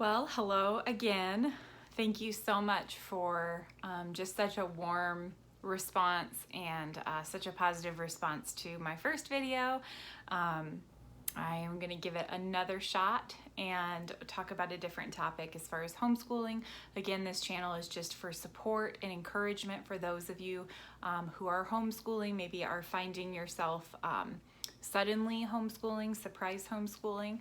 Well, hello again. Thank you so much for just such a warm response and such a positive response to my first video. I am going to give it another shot and talk about a different topic as far as homeschooling. Again, this channel is just for support and encouragement for those of you who are homeschooling, maybe are finding yourself suddenly homeschooling, surprise homeschooling,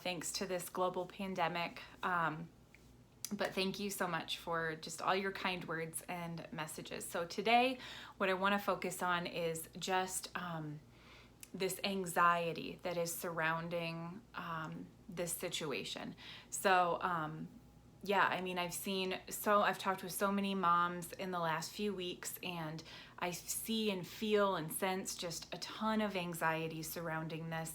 thanks to this global pandemic. But thank you so much for just all your kind words and messages. So today, what I want to focus on is just this anxiety that is surrounding this situation. So yeah, I mean, I've talked with so many moms in the last few weeks, and I see and feel and sense just a ton of anxiety surrounding this.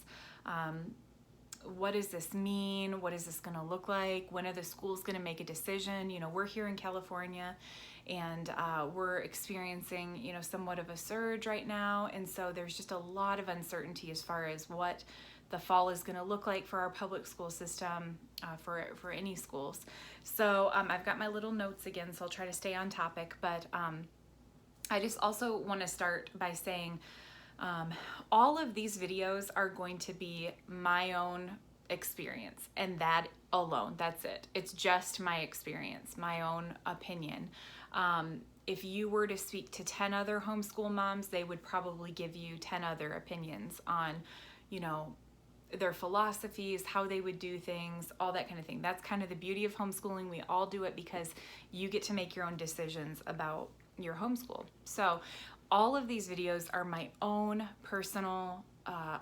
What does this mean? What is this going to look like? When are the schools going to make a decision? You know, we're here in California, and we're experiencing, you know, somewhat of a surge right now. And so there's just a lot of uncertainty as far as what the fall is going to look like for our public school system, for any schools. So I've got my little notes again, so I'll try to stay on topic. But I just also want to start by saying all of these videos are going to be my own experience, and that alone, that's it. It's just my experience, my own opinion. If you were to speak to 10 other homeschool moms, they would probably give you 10 other opinions on, you know, their philosophies, how they would do things, all that kind of thing. That's kind of the beauty of homeschooling. We all do it because you get to make your own decisions about your homeschool. So all of these videos are my own personal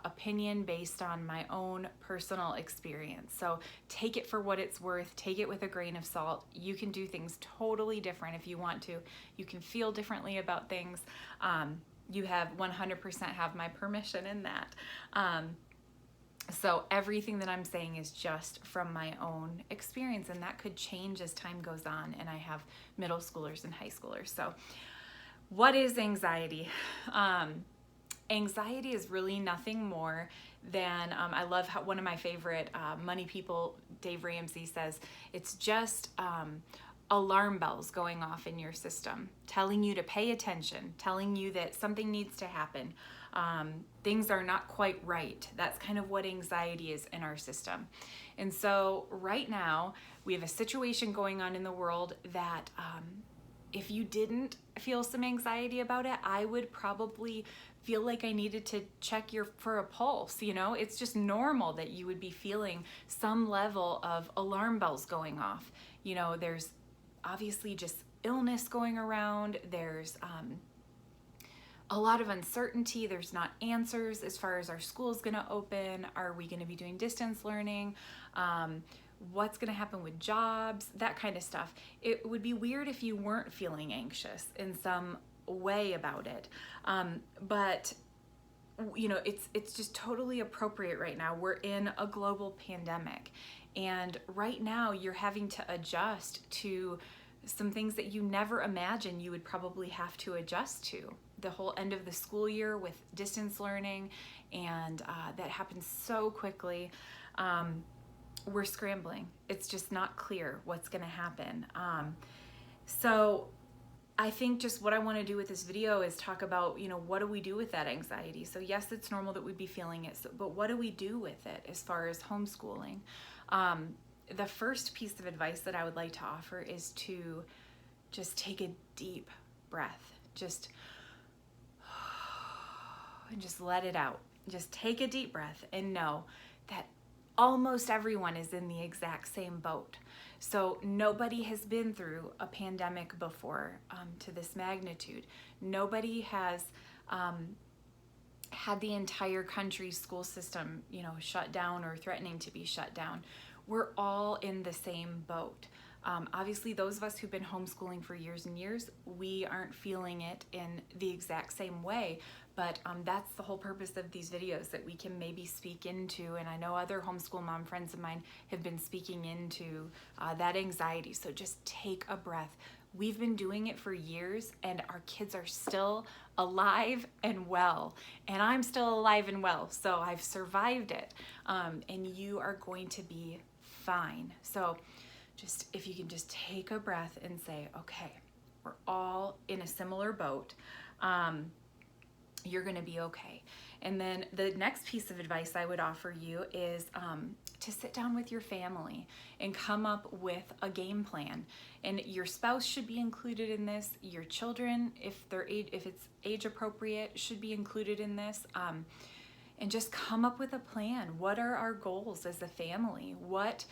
opinion based on my own personal experience. So take it for what it's worth. Take it with a grain of salt. You can do things totally different if you want to. You can feel differently about things. You have 100% have my permission in that. So everything that I'm saying is just from my own experience, and that could change as time goes on, and I have middle schoolers and high schoolers. So what is anxiety? Anxiety is really nothing more than, I love how one of my favorite money people, Dave Ramsey, says, it's just alarm bells going off in your system, telling you to pay attention, telling you that something needs to happen. Things are not quite right. That's kind of what anxiety is in our system. And so right now, we have a situation going on in the world that if you didn't feel some anxiety about it, I would probably feel like I needed to check for a pulse. You know, it's just normal that you would be feeling some level of alarm bells going off. You know, there's obviously just illness going around. There's a lot of uncertainty. There's not answers as far as our school's gonna open. Are we gonna be doing distance learning? What's going to happen with jobs, that kind of stuff. It would be weird if you weren't feeling anxious in some way about it. But you know, it's just totally appropriate right now. We're in a global pandemic, and right now you're having to adjust to some things that you never imagined you would probably have to adjust to. The whole end of the school year with distance learning, and that happens so quickly. We're scrambling. It's just not clear what's going to happen. So I think just what I want to do with this video is talk about, you know, what do we do with that anxiety? So yes, it's normal that we'd be feeling it, but what do we do with it as far as homeschooling? The first piece of advice that I would like to offer is to just take a deep breath. And just let it out. Just take a deep breath and know that almost everyone is in the exact same boat. So nobody has been through a pandemic before to this magnitude. Nobody has had the entire country's school system, you know, shut down or threatening to be shut down. We're all in the same boat. Obviously, those of us who've been homeschooling for years and years, we aren't feeling it in the exact same way. But that's the whole purpose of these videos, that we can maybe speak into, and I know other homeschool mom friends of mine have been speaking into that anxiety. So just take a breath. We've been doing it for years, and our kids are still alive and well, and I'm still alive and well, so I've survived it, and you are going to be fine. So just, if you can just take a breath and say, okay, we're all in a similar boat. You're gonna be okay. And then the next piece of advice I would offer you is to sit down with your family and come up with a game plan. And your spouse should be included in this. Your children, if it's age appropriate, should be included in this. And just come up with a plan. What are our goals as a family? What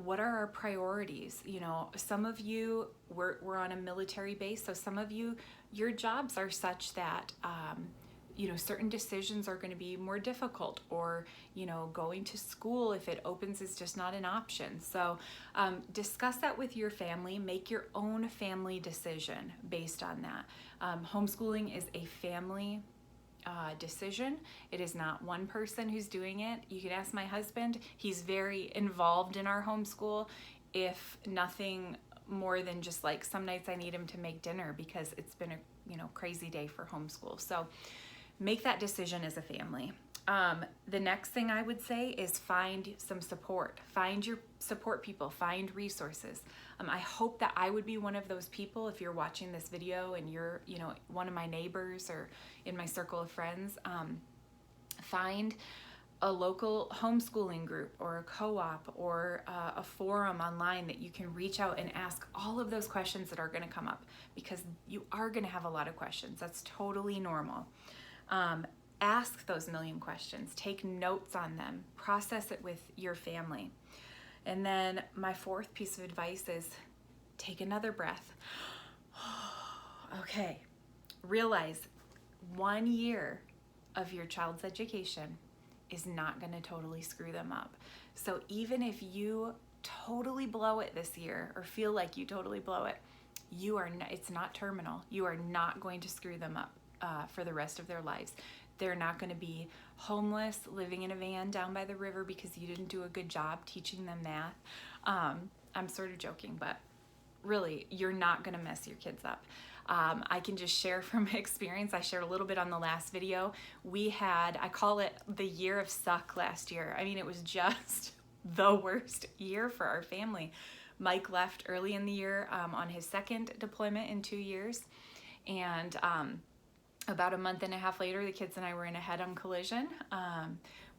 are our priorities? You know, some of you, we're on a military base, so some of you, your jobs are such that you know, certain decisions are going to be more difficult, or, you know, going to school, if it opens, is just not an option. So discuss that with your family. Make your own family decision based on that. Homeschooling is a family decision. It is not one person who's doing it. You can ask my husband. He's very involved in our homeschool, if nothing more than just like some nights I need him to make dinner because it's been a, you know, crazy day for homeschool. So make that decision as a family. The next thing I would say is find some support. Find your support people, find resources. I hope that I would be one of those people if you're watching this video and you're, you know, one of my neighbors or in my circle of friends. Find a local homeschooling group or a co-op or a forum online that you can reach out and ask all of those questions that are going to come up, because you are going to have a lot of questions. That's totally normal. Ask those million questions, take notes on them, process it with your family. And then my fourth piece of advice is take another breath. Okay, realize 1 year of your child's education is not going to totally screw them up. So even if you totally blow it this year or feel like you totally blow it, it's not terminal. You are not going to screw them up for the rest of their lives. They're not going to be homeless, living in a van down by the river because you didn't do a good job teaching them math. I'm sort of joking, but really, you're not going to mess your kids up. I can just share from experience. I shared a little bit on the last video. I call it the year of suck last year. I mean, it was just the worst year for our family. Mike left early in the year on his second deployment in 2 years. And about a month and a half later, the kids and I were in a head-on collision,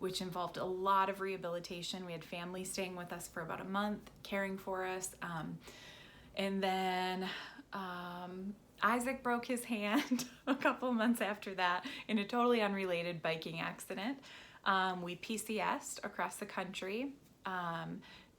which involved a lot of rehabilitation. We had family staying with us for about a month, caring for us. And then Isaac broke his hand a couple of months after that in a totally unrelated biking accident. We PCS'd across the country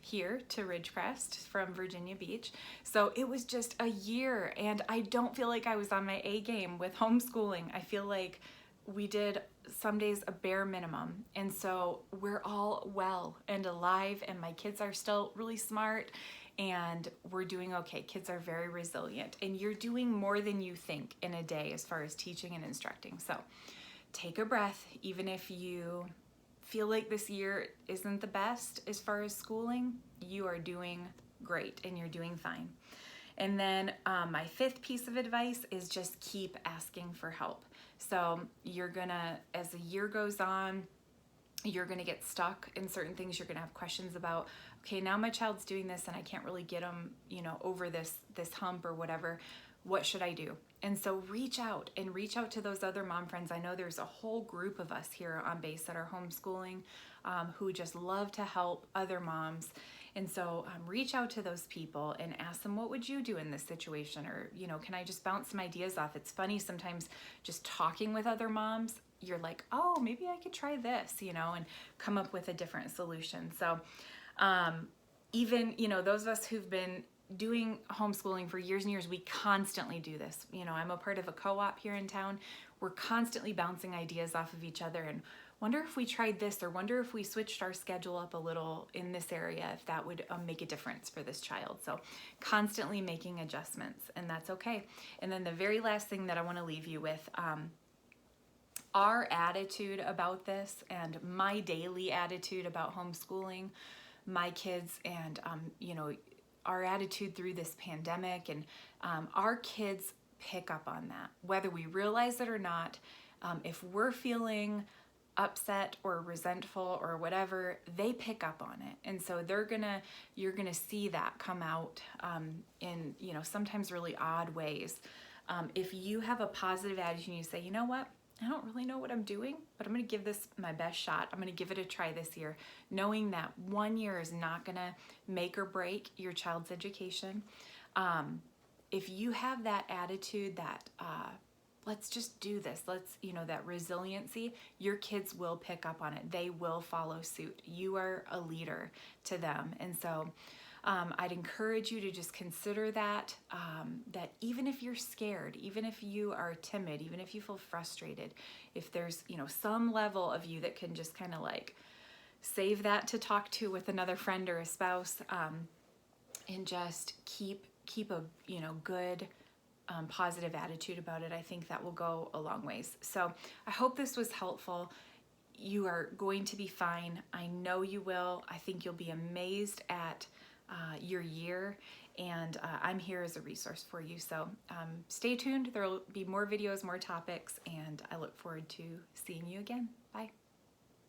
here to Ridgecrest from Virginia Beach. So it was just a year, and I don't feel like I was on my A game with homeschooling. I feel like we did some days a bare minimum. And so we're all well and alive, and my kids are still really smart, and we're doing okay. Kids are very resilient, and you're doing more than you think in a day as far as teaching and instructing. So take a breath. Even if you feel like this year isn't the best as far as schooling, you are doing great and you're doing fine. And then my fifth piece of advice is just keep asking for help. So you're gonna, as the year goes on, you're gonna get stuck in certain things. You're gonna have questions about, okay, now my child's doing this and I can't really get them, you know, over this hump or whatever. What should I do? And so reach out to those other mom friends. I know there's a whole group of us here on base that are homeschooling who just love to help other moms. And so reach out to those people and ask them, what would you do in this situation? Or, you know, can I just bounce some ideas off? It's funny sometimes just talking with other moms, you're like, oh, maybe I could try this, you know, and come up with a different solution. So even, you know, those of us who've been doing homeschooling for years and years, we constantly do this. You know, I'm a part of a co-op here in town. We're constantly bouncing ideas off of each other and wonder if we tried this, or wonder if we switched our schedule up a little in this area, if that would make a difference for this child. So constantly making adjustments, and that's okay. And then the very last thing that I want to leave you with, our attitude about this and my daily attitude about homeschooling my kids, and you know, our attitude through this pandemic, and our kids pick up on that, whether we realize it or not. If we're feeling upset or resentful or whatever, they pick up on it. And so you're gonna see that come out in, you know, sometimes really odd ways. If you have a positive attitude and you say, you know what, I don't really know what I'm doing, but I'm gonna give this my best shot. I'm gonna give it a try this year, knowing that 1 year is not gonna make or break your child's education. If you have that attitude that, let's just do this, let's, you know, that resiliency, your kids will pick up on it. They will follow suit. You are a leader to them. And so I'd encourage you to just consider that, that even if you're scared, even if you are timid, even if you feel frustrated, if there's, you know, some level of you that can just kind of like save that to talk to with another friend or a spouse, and just keep a, you know, good, positive attitude about it. I think that will go a long ways. So I hope this was helpful. You are going to be fine. I know you will. I think you'll be amazed at your year, and I'm here as a resource for you. So stay tuned. There will be more videos, more topics, and I look forward to seeing you again. Bye.